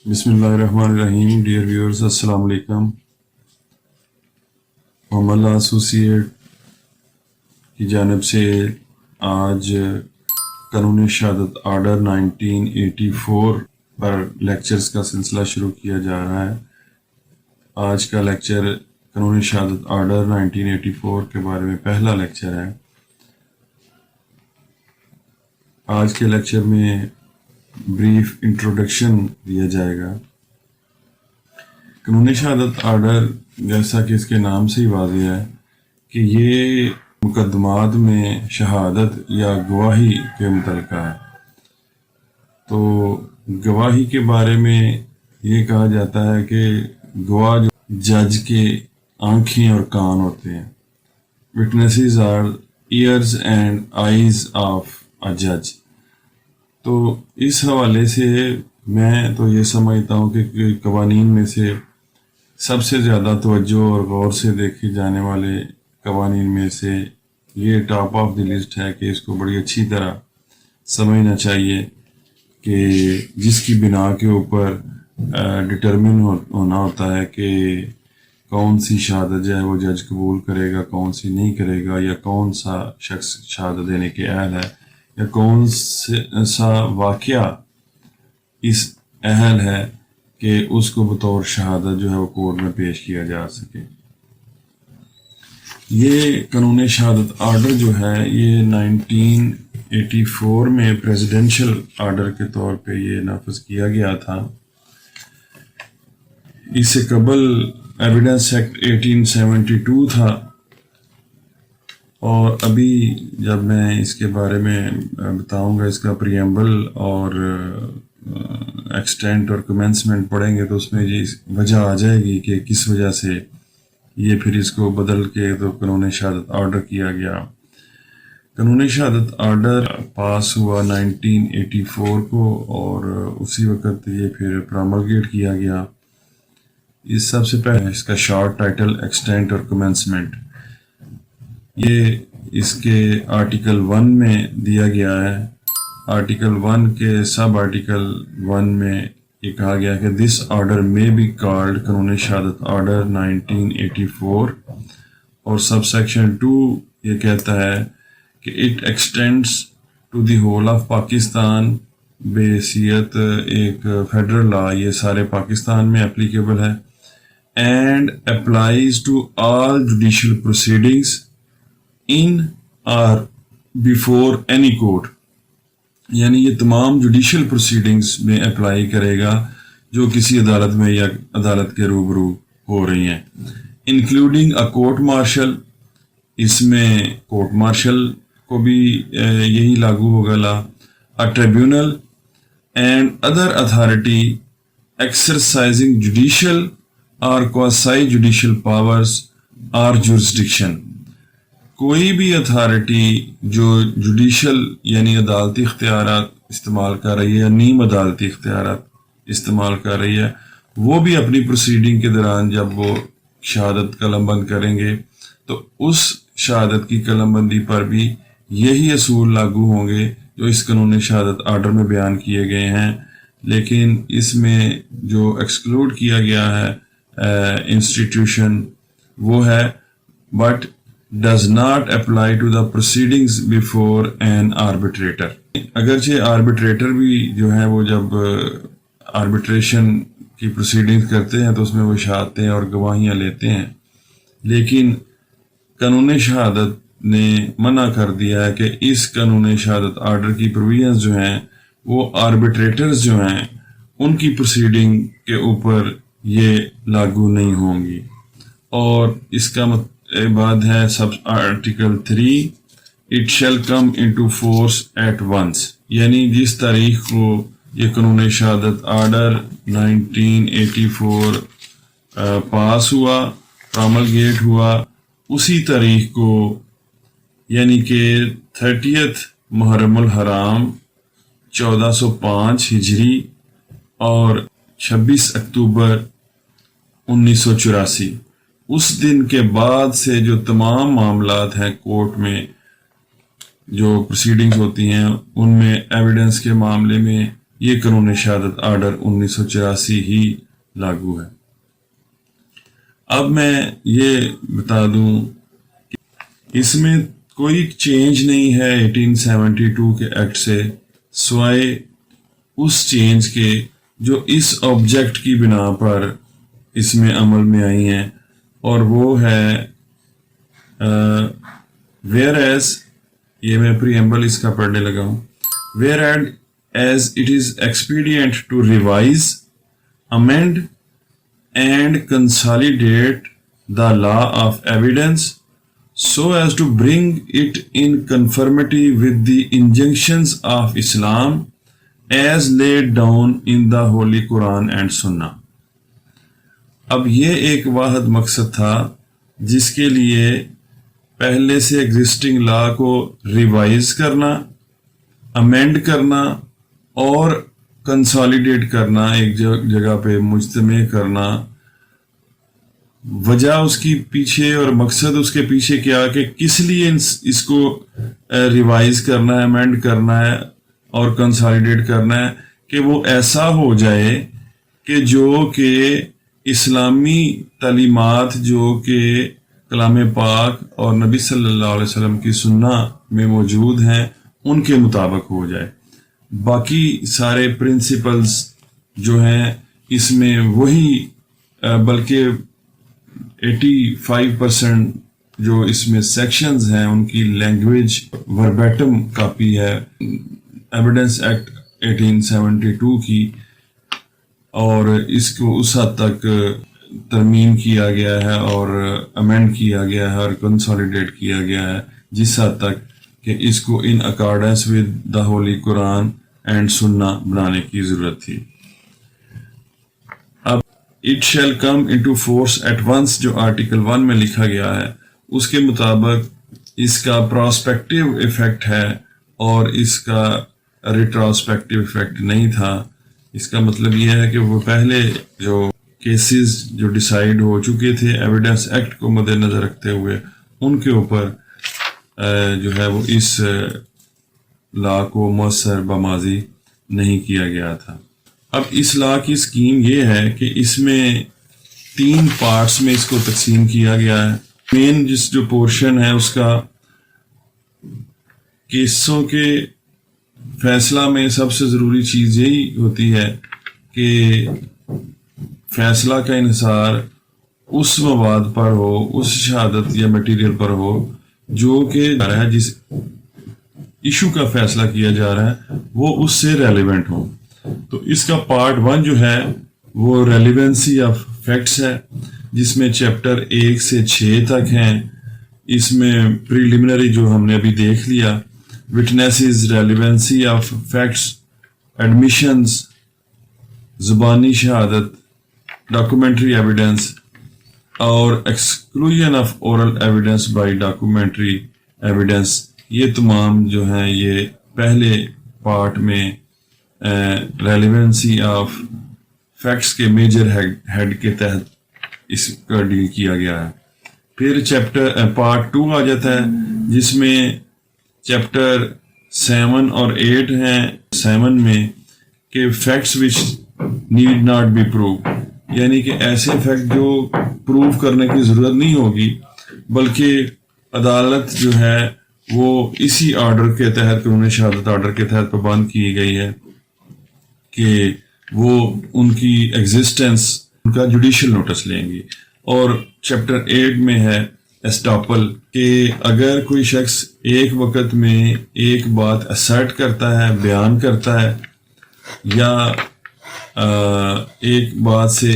بسم اللہ الرحمن الرحیم. ڈیئر ویورز، السلام علیکم. محمد اللہ ایسوسیٹ کی جانب سے آج قانون شہادت آرڈر 1984 پر لیکچرز کا سلسلہ شروع کیا جا رہا ہے. آج کا لیکچر قانون شہادت آرڈر 1984 کے بارے میں پہلا لیکچر ہے. آج کے لیکچر میں بریف انٹروڈکشن دیا جائے گا. قانون شہادت آرڈر، جیسا کہ اس کے نام سے ہی واضح ہے کہ یہ مقدمات میں شہادت یا گواہی کے متعلقہ ہے. تو گواہی کے بارے میں یہ کہا جاتا ہے کہ گواہ جو جج کے آنکھیں اور کان ہوتے ہیں. Witnesses are ears and eyes of a جج. تو اس حوالے سے میں تو یہ سمجھتا ہوں کہ قوانین میں سے سب سے زیادہ توجہ اور غور سے دیکھے جانے والے قوانین میں سے یہ ٹاپ آف دی لسٹ ہے کہ اس کو بڑی اچھی طرح سمجھنا چاہیے کہ جس کی بنا کے اوپر ڈٹرمن ہونا ہوتا ہے کہ کون سی شہادت جو ہے وہ جج قبول کرے گا، کون سی نہیں کرے گا، یا کون سا شخص شہادت دینے کے اہل ہے، یا کون سا واقعہ اس اہل ہے کہ اس کو بطور شہادت جو ہے وہ کورٹ میں پیش کیا جا سکے. یہ قانون شہادت آرڈر جو ہے یہ 1984 میں پریزیڈنشل آرڈر کے طور پہ یہ نافذ کیا گیا تھا. اس سے قبل ایویڈنس ایکٹ 1872 تھا، اور ابھی جب میں اس کے بارے میں بتاؤں گا، اس کا پریمبل اور ایکسٹینٹ اور کمنسمنٹ پڑھیں گے تو اس میں یہ وجہ آ جائے گی کہ کس وجہ سے یہ پھر اس کو بدل کے تو قانون شہادت آرڈر کیا گیا. قانون شہادت آرڈر پاس ہوا 1984 کو، اور اسی وقت یہ پھر پراملگیٹ کیا گیا. اس سب سے پہلے اس کا شارٹ ٹائٹل ایکسٹینٹ اور کمنسمنٹ، یہ اس کے آرٹیکل 1 میں دیا گیا ہے. آرٹیکل 1 کے سب آرٹیکل 1 میں یہ کہا گیا کہ دس آرڈر میں بی کالڈ قانون شہادت آرڈر 1984، اور سب سیکشن 2 یہ کہتا ہے کہ it extends to the whole of Pakistan بحیثیت ایک فیڈرل لا، یہ سارے پاکستان میں اپلیکیبل ہے. And applies to all judicial proceedings in or before any court, یعنی یہ تمام جوڈیشل پروسیڈنگز میں اپلائی کرے گا جو کسی عدالت میں یا عدالت کے روبرو ہو رہی ہیں. انکلوڈنگ اے کورٹ مارشل، اس میں کورٹ مارشل کو بھی یہی لاگو ہوگا لا. A tribunal and other authority exercising judicial or quasi judicial powers or jurisdiction, کوئی بھی اتھارٹی جو جوڈیشل یعنی عدالتی اختیارات استعمال کر رہی ہے یا نیم عدالتی اختیارات استعمال کر رہی ہے، وہ بھی اپنی پروسیڈنگ کے دوران جب وہ شہادت قلم بند کریں گے تو اس شہادت کی قلم بندی پر بھی یہی اصول لاگو ہوں گے جو اس قانون شہادت آرڈر میں بیان کیے گئے ہیں. لیکن اس میں جو ایکسکلوڈ کیا گیا ہے انسٹیٹیوشن وہ ہے but does not apply to the proceedings before an arbitrator. اگرچہ آربیٹریٹر بھی جو ہے وہ جب آربیٹریشن کی پروسیڈنگز کرتے ہیں تو اس میں وہ شہادتیں اور گواہیاں لیتے ہیں، لیکن قانون شہادت نے منع کر دیا ہے کہ اس قانون شہادت آرڈر کی پروویژنز جو ہیں وہ آربیٹریٹرز جو ہیں ان کی پروسیڈنگ کے اوپر یہ لاگو نہیں ہوں گی. اور اس کا بعد ہے sub article 3 it shall come into force at once, یعنی جس تاریخ کو یہ قانون شہادت آرڈر 1984 پاس ہوا، پراملگیٹ ہوا، اسی تاریخ کو یعنی کہ 30 محرم الحرام 1405 ہجری اور 26 اکتوبر 1984، اس دن کے بعد سے جو تمام معاملات ہیں کورٹ میں جو پروسیڈنگز ہوتی ہیں ان میں ایویڈنس کے معاملے میں یہ قانون شہادت آرڈر 1984 ہی لاگو ہے۔ اب میں یہ بتا دوں کہ اس میں کوئی چینج نہیں ہے 1872 کے ایکٹ سے، سوائے اس چینج کے جو اس آبجیکٹ کی بنا پر اس میں عمل میں آئی ہیں، اور وہ ہے ویئر ایز، یہ میں پریمبل اس کا پڑھنے لگا ہوں، whereas it is expedient to revise, amend and consolidate the law of evidence so as to bring it in conformity with the injunctions of Islam as laid down in the Holy Quran and Sunnah۔ اب یہ ایک واحد مقصد تھا جس کے لیے پہلے سے ایگزسٹنگ لا کو ریوائز کرنا، امینڈ کرنا اور کنسالیڈیٹ کرنا، ایک جگہ پہ مجتمع کرنا۔ وجہ اس کی پیچھے اور مقصد اس کے پیچھے کیا کہ کس لیے اس کو ریوائز کرنا ہے، امینڈ کرنا ہے اور کنسالیڈیٹ کرنا ہے، کہ وہ ایسا ہو جائے کہ جو کہ اسلامی تعلیمات جو کہ کلام پاک اور نبی صلی اللہ علیہ وسلم کی سنہ میں موجود ہیں ان کے مطابق ہو جائے۔ باقی سارے پرنسپلز جو ہیں اس میں وہی، بلکہ 85% جو اس میں سیکشنز ہیں ان کی لینگویج وربیٹم کاپی ہے ایویڈنس ایکٹ 1872 کی، اور اس کو اس حد تک ترمیم کیا گیا ہے اور امینڈ کیا گیا ہے اور کنسالیڈیٹ کیا گیا ہے جس حد تک کہ اس کو in accordance with the holy Quran and Sunnah بنانے کی ضرورت تھی۔ اب it shall come into force at once جو آرٹیکل 1 میں لکھا گیا ہے اس کے مطابق اس کا پراسپیکٹیو ایفیکٹ ہے اور اس کا ریٹراسپیکٹیو ایفیکٹ نہیں تھا۔ اس کا مطلب یہ ہے کہ وہ پہلے جو کیسز جو ڈیسائیڈ ہو چکے تھے ایویڈنس ایکٹ کو مد نظر رکھتے ہوئے ان کے اوپر جو ہے وہ اس لا کو مؤثر بماضی نہیں کیا گیا تھا۔ اب اس لا کی اسکیم یہ ہے کہ اس میں 3 پارٹس میں اس کو تقسیم کیا گیا ہے۔ مین جو پورشن ہے اس کا کیسوں کے فیصلہ میں سب سے ضروری چیز یہی ہوتی ہے کہ فیصلہ کا انحصار اس مواد پر ہو، اس شہادت یا میٹیریل پر ہو جو کہ جس ایشو کا فیصلہ کیا جا رہا ہے وہ اس سے ریلیونٹ ہو۔ تو اس کا پارٹ 1 جو ہے وہ ریلیونسی آف فیکٹس ہے، جس میں چیپٹر 1 سے 6 تک ہیں۔ اس میں پریلیمنری جو ہم نے ابھی دیکھ لیا، witnesses, relevancy of facts, admissions, زبانی شہادت، ڈاکومنٹری ایویڈنس اور exclusion of oral evidence by documentary evidence, یہ تمام جو ہیں یہ پہلے پارٹ میں ریلیونسی آف فیکٹس کے میجر ہیڈ کے تحت اس کا ڈیل کیا گیا ہے۔ پھر پارٹ 2 آ جاتا ہے جس میں چیپٹر 7 اور 8 ہیں۔ 7 میں کہ facts which need not be prove, یعنی کہ ایسے فیکٹ جو پروو کرنے کی ضرورت نہیں ہوگی بلکہ عدالت جو ہے وہ اسی آرڈر کے تحت، قانون شہادت آرڈر کے تحت پابند کی گئی ہے کہ وہ ان کی ایگزسٹنس، ان کا جوڈیشل نوٹس لیں گی۔ اور چیپٹر 8 میں ہے اسٹاپل، کہ اگر کوئی شخص ایک وقت میں ایک بات اسرٹ کرتا ہے، بیان کرتا ہے، یا ایک بات سے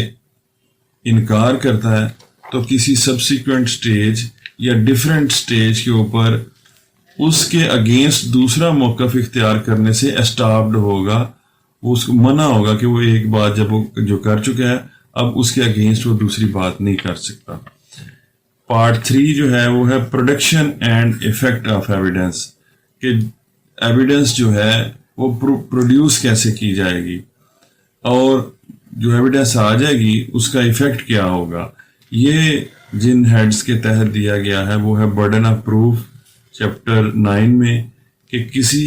انکار کرتا ہے تو کسی سبسیکوینٹ سٹیج یا ڈیفرنٹ سٹیج کے اوپر اس کے اگینسٹ دوسرا موقف اختیار کرنے سے اسٹاپڈ ہوگا، اس کو منع ہوگا کہ وہ ایک بات جب وہ جو کر چکا ہے اب اس کے اگینسٹ وہ دوسری بات نہیں کر سکتا۔ پارٹ 3 جو ہے وہ ہے production and effect of evidence, کہ ایویڈنس جو ہے وہ پروڈیوس کیسے کی جائے گی اور جو ایویڈنس آ جائے گی اس کا ایفیکٹ کیا ہوگا۔ یہ جن ہیڈز کے تحت دیا گیا ہے وہ ہے برڈن آف پروف چیپٹر 9 میں، کہ کسی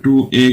2A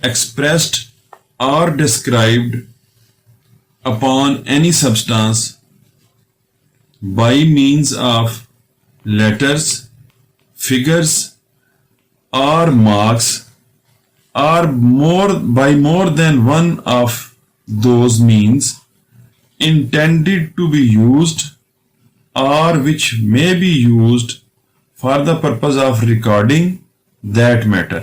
expressed or described upon any substance by means of letters, figures, or marks, or by more than one of those means intended to be used or which may be used for the purpose of recording that matter.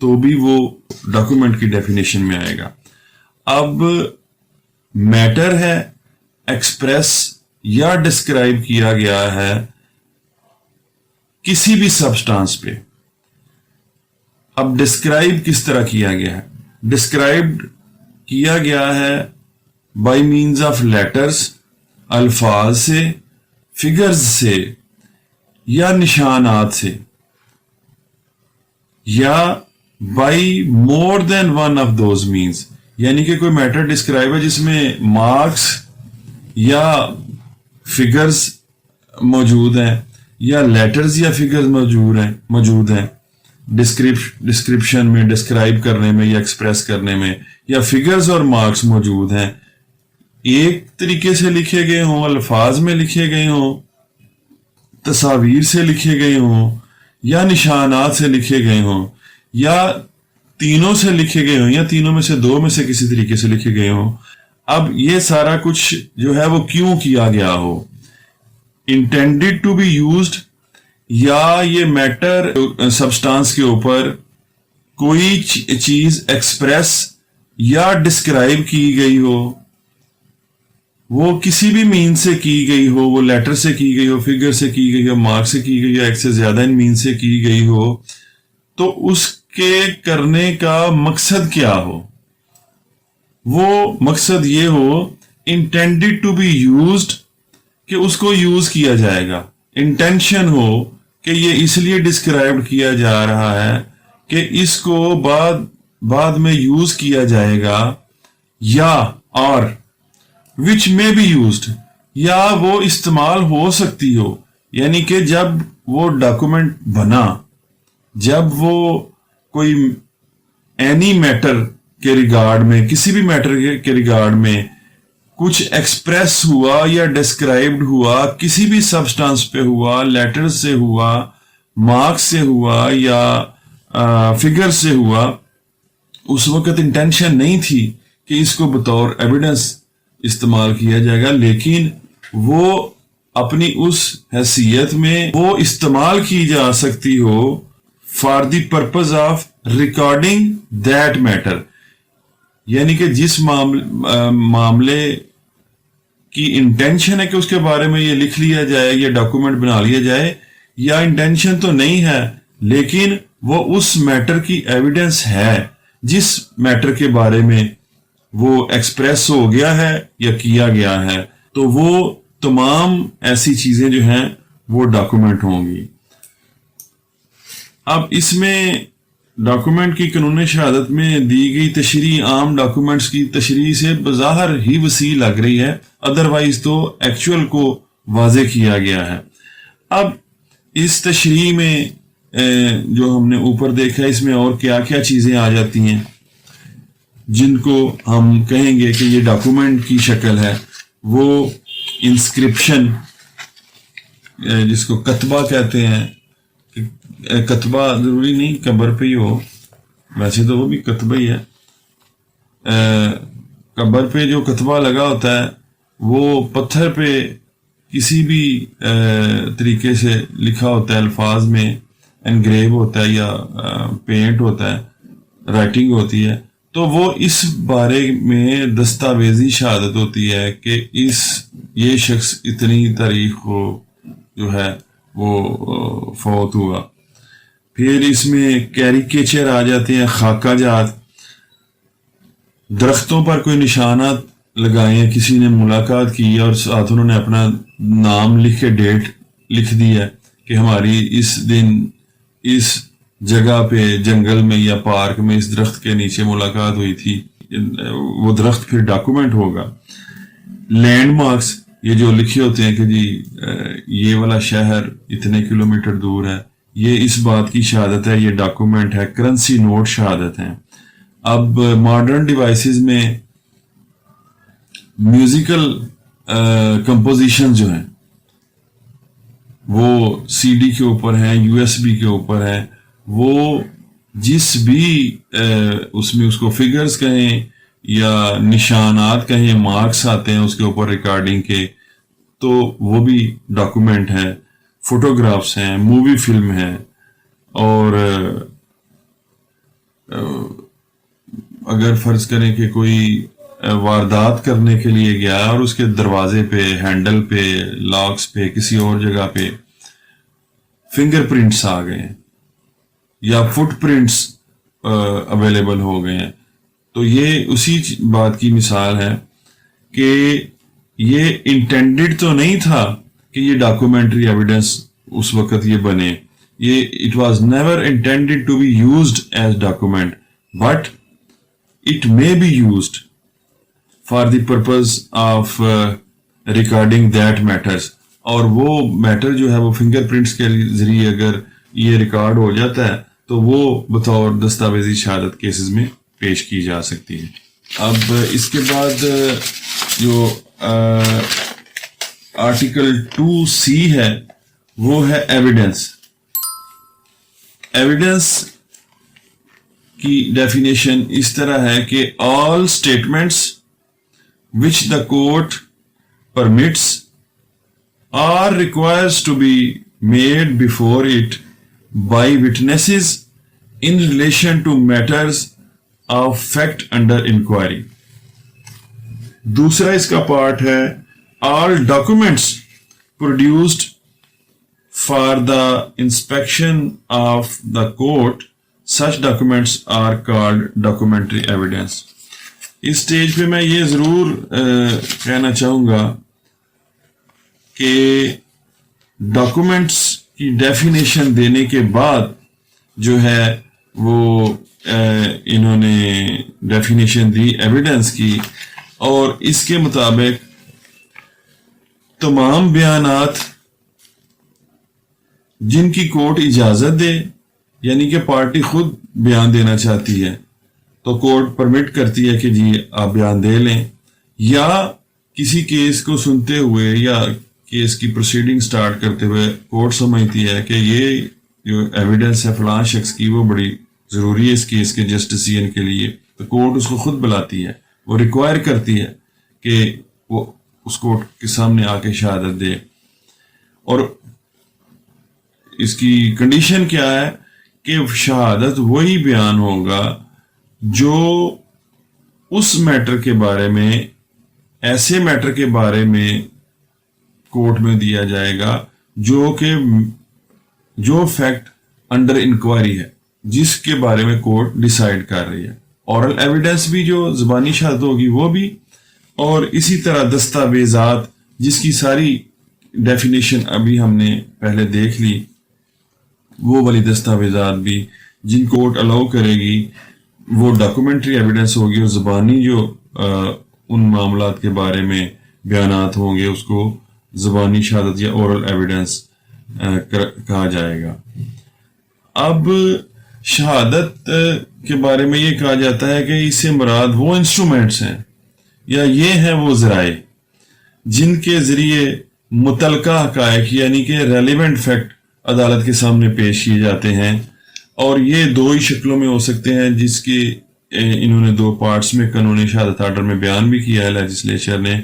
تو بھی وہ document کی definition میں آئے گا. اب metre ہے express یا describe کیا گیا ہے کسی بھی سبسٹانس پہ. اب ڈسکرائب کس طرح کیا گیا ہے؟ ڈسکرائب کیا گیا ہے بائی مینز آف لیٹرز، الفاظ سے، فگرز سے یا نشانات سے، یا by more than one of those means. یعنی کہ کوئی میٹر ڈسکرائب ہے جس میں مارکس یا فگرز موجود ہیں یا لیٹرز یا فگرز موجود ہیں ڈسکرپشن میں، ڈسکرائب کرنے میں یا ایکسپریس کرنے میں، یا فگرز اور مارکس موجود ہیں، ایک طریقے سے لکھے گئے ہوں، الفاظ میں لکھے گئے ہوں، تصاویر سے لکھے گئے ہوں، یا نشانات سے لکھے گئے ہوں، یا تینوں سے لکھے گئے ہوں، یا تینوں میں سے دو میں سے کسی طریقے سے لکھے گئے ہوں. اب یہ سارا کچھ جو ہے وہ کیوں کیا گیا ہو؟ انٹینڈیڈ ٹو بی یوزڈ، یا یہ میٹر سبسٹانس کے اوپر کوئی چیز ایکسپریس یا ڈسکرائب کی گئی ہو، وہ کسی بھی مین سے کی گئی ہو، وہ لیٹر سے کی گئی ہو، فگر سے کی گئی ہو، مارک سے کی گئی ہو، ایک سے زیادہ ان مین سے کی گئی ہو، تو اس کے کرنے کا مقصد کیا ہو؟ وہ مقصد یہ ہو انٹینڈیڈ ٹو بی یوزڈ، کہ اس کو یوز کیا جائے گا. انٹینشن ہو کہ یہ اس لیے ڈسکرائب کیا جا رہا ہے کہ اس کو بعد میں یوز کیا جائے گا، یا اور which may be used، یا وہ استعمال ہو سکتی ہو. یعنی کہ جب وہ ڈاکومنٹ بنا، جب وہ کوئی اینی میٹر کے ریگارڈ میں، کسی بھی میٹر کے ریگارڈ میں کچھ ایکسپریس ہوا یا ڈسکرائبڈ ہوا، کسی بھی سبسٹانس پہ ہوا، لیٹر سے ہوا، مارکس سے ہوا، یا فگر سے ہوا، اس وقت انٹینشن نہیں تھی کہ اس کو بطور ایویڈنس استعمال کیا جائے گا، لیکن وہ اپنی اس حیثیت میں وہ استعمال کی جا سکتی ہو for the purpose of recording that matter. یعنی کہ جس معاملے کی انٹینشن ہے کہ اس کے بارے میں یہ لکھ لیا جائے یا ڈاکومنٹ بنا لیا جائے، یا انٹینشن تو نہیں ہے لیکن وہ اس میٹر کی ایویڈنس ہے جس میٹر کے بارے میں وہ ایکسپریس ہو گیا ہے یا کیا گیا ہے، تو وہ تمام ایسی چیزیں جو ہیں وہ ڈاکومنٹ ہوں گی. اب اس میں ڈاکومنٹ کی قانون شہادت میں دی گئی تشریح عام ڈاکومنٹس کی تشریح سے بظاہر ہی وسیع لگ رہی ہے، ادروائز تو ایکچوئل کو واضح کیا گیا ہے. اب اس تشریح میں جو ہم نے اوپر دیکھا، اس میں اور کیا کیا چیزیں آ جاتی ہیں جن کو ہم کہیں گے کہ یہ ڈاکومنٹ کی شکل ہے. وہ انسکرپشن، جس کو کتبہ کہتے ہیں، کتبہ ضروری نہیں قبر پہ ہی ہو، ویسے تو وہ بھی کتبہ ہی ہے. قبر پہ جو کتبہ لگا ہوتا ہے وہ پتھر پہ کسی بھی طریقے سے لکھا ہوتا ہے، الفاظ میں انگریو ہوتا ہے یا پینٹ ہوتا ہے، رائٹنگ ہوتی ہے. تو وہ اس بارے میں دستاویزی شہادت ہوتی ہے کہ یہ شخص اتنی تاریخ کو جو ہے وہ فوت ہوا. پھر اس میں کیریکیچر آ جاتے ہیں، خاکہ جات، درختوں پر کوئی نشانات لگائے ہیں، کسی نے ملاقات کی اور ساتھ انہوں نے اپنا نام لکھ کے ڈیٹ لکھ دی ہے کہ ہماری اس دن اس جگہ پہ جنگل میں یا پارک میں اس درخت کے نیچے ملاقات ہوئی تھی. وہ درخت پھر ڈاکومنٹ ہوگا. لینڈ مارکس، یہ جو لکھے ہوتے ہیں کہ جی یہ والا شہر اتنے کلومیٹر دور ہے، یہ اس بات کی شہادت ہے، یہ ڈاکومنٹ ہے. کرنسی نوٹ شہادت ہیں. اب ماڈرن ڈیوائسز میں میوزیکل کمپوزیشن جو ہیں وہ سی ڈی کے اوپر ہیں، یو ایس بی کے اوپر ہیں. وہ جس بھی اس میں اس کو فگرز کہیں یا نشانات کہیں، مارکس آتے ہیں اس کے اوپر ریکارڈنگ کے، تو وہ بھی ڈاکومنٹ ہے. فوٹوگرافس ہیں، مووی فلم ہے، اور اگر فرض کریں کہ کوئی واردات کرنے کے لیے گیا اور اس کے دروازے پہ، ہینڈل پہ، لاکس پہ، کسی اور جگہ پہ فنگر پرنٹس آ گئے ہیں یا فٹ پرنٹس اویلیبل ہو گئے ہیں، تو یہ اسی بات کی مثال ہے کہ یہ انٹینڈڈ تو نہیں تھا کہ یہ ڈاکومنٹری ایویڈنس اس وقت یہ بنے. یہ it was never intended to be used as document, but it may be used for the purpose of recording that matters. اور وہ میٹر جو ہے وہ فنگر پرنٹس کے ذریعے اگر یہ ریکارڈ ہو جاتا ہے تو وہ بطور دستاویزی شہادت کیسز میں پیش کی جا سکتی ہے. اب اس کے بعد جو آرٹیکل 2C ہے وہ ہے ایویڈنس. ایویڈنس کی ڈیفینیشن اس طرح ہے کہ all statements which the court permits or requires to be made before it by witnesses in relation to matters of fact under inquiry. دوسرا اس کا پارٹ ہے all documents produced for the inspection of the court. Such documents are called documentary evidence. اس stage پہ میں یہ ضرور کہنا چاہوں گا کہ ڈاکومنٹس کی ڈیفینیشن دینے کے بعد جو ہے وہ انہوں نے ڈیفینیشن دی ایویڈنس کی، اور اس کے مطابق تمام بیانات جن کی کورٹ اجازت دے، یعنی کہ پارٹی خود بیان دینا چاہتی ہے تو کورٹ پرمٹ کرتی ہے کہ جی آپ بیان دے لیں، یا کسی کیس کو سنتے ہوئے یا کیس کی پروسیڈنگ سٹارٹ کرتے ہوئے کورٹ سمجھتی ہے کہ یہ جو ایویڈنس ہے فلاں شخص کی وہ بڑی ضروری ہے اس کیس کے جسٹیسین کے لیے، تو کورٹ اس کو خود بلاتی ہے، وہ ریکوائر کرتی ہے کہ وہ اس کورٹ کے سامنے آ کے شہادت دے. اور اس کی کنڈیشن کیا ہے کہ شہادت وہی بیان ہوگا جو اس میٹر کے بارے میں، ایسے میٹر کے بارے میں کورٹ میں دیا جائے گا جو فیکٹ انڈر انکوائری ہے، جس کے بارے میں کورٹ ڈیسائیڈ کر رہی ہے. اورل ایویڈنس بھی جو زبانی شہادت ہوگی وہ بھی، اور اسی طرح دستاویزات جس کی ساری ڈیفینیشن ابھی ہم نے پہلے دیکھ لی، وہ والی دستاویزات بھی جن کورٹ الاؤ کرے گی وہ ڈاکومنٹری ایویڈنس ہوگی، اور زبانی جو ان معاملات کے بارے میں بیانات ہوں گے اس کو زبانی شہادت یا اورل ایویڈنس کہا جائے گا. اب شہادت کے بارے میں یہ کہا جاتا ہے کہ اس سے مراد وہ انسٹرومنٹس ہیں یا یہ ہیں وہ ذرائع جن کے ذریعے متعلقہ حقائق یعنی کہ ریلیونٹ فیکٹ عدالت کے سامنے پیش کیے جاتے ہیں. اور یہ دو ہی شکلوں میں ہو سکتے ہیں، جس کی انہوں نے دو پارٹس میں قانون شہادت آرڈر میں بیان بھی کیا ہے لیجسلیچر نے،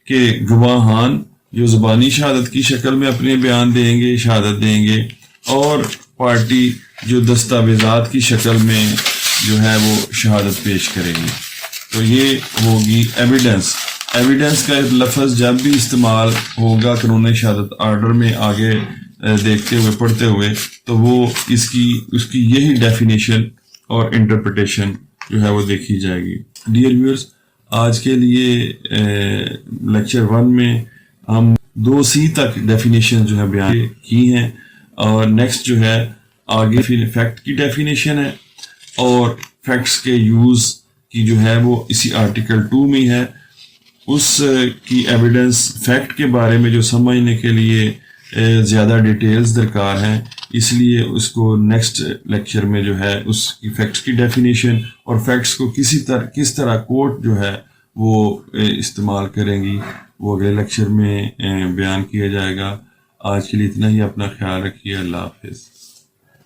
کہ گواہان جو زبانی شہادت کی شکل میں اپنے بیان دیں گے، شہادت دیں گے، اور پارٹی جو دستاویزات کی شکل میں جو ہے وہ شہادت پیش کرے گی. تو یہ ہوگی ایویڈنس. ایویڈنس کا لفظ جب بھی استعمال ہوگا قانون شہادت آرڈر میں آگے دیکھتے ہوئے پڑھتے ہوئے تو وہ اس کی یہی ڈیفینیشن اور انٹرپریٹیشن جو ہے وہ دیکھی جائے گی. ڈیئر ویورز، آج کے لیے لیکچر 1 میں ہم 2C تک ڈیفینیشن جو ہے بیان کی ہیں، اور نیکسٹ جو ہے آگے فیکٹ کی ڈیفینیشن ہے، اور فیکٹس کے یوز کی جو ہے وہ اسی آرٹیکل 2 میں ہے. اس کی ایویڈنس فیکٹ کے بارے میں جو سمجھنے کے لیے زیادہ ڈیٹیلز درکار ہیں، اس لیے اس کو نیکسٹ لیکچر میں جو ہے اس کی فیکٹس کی ڈیفینیشن اور فیکٹس کو کس طرح کورٹ جو ہے وہ استعمال کریں گی وہ اگلے لیکچر میں بیان کیا جائے گا. آج کے لیے اتنا ہی. اپنا خیال رکھیے. اللہ حافظ.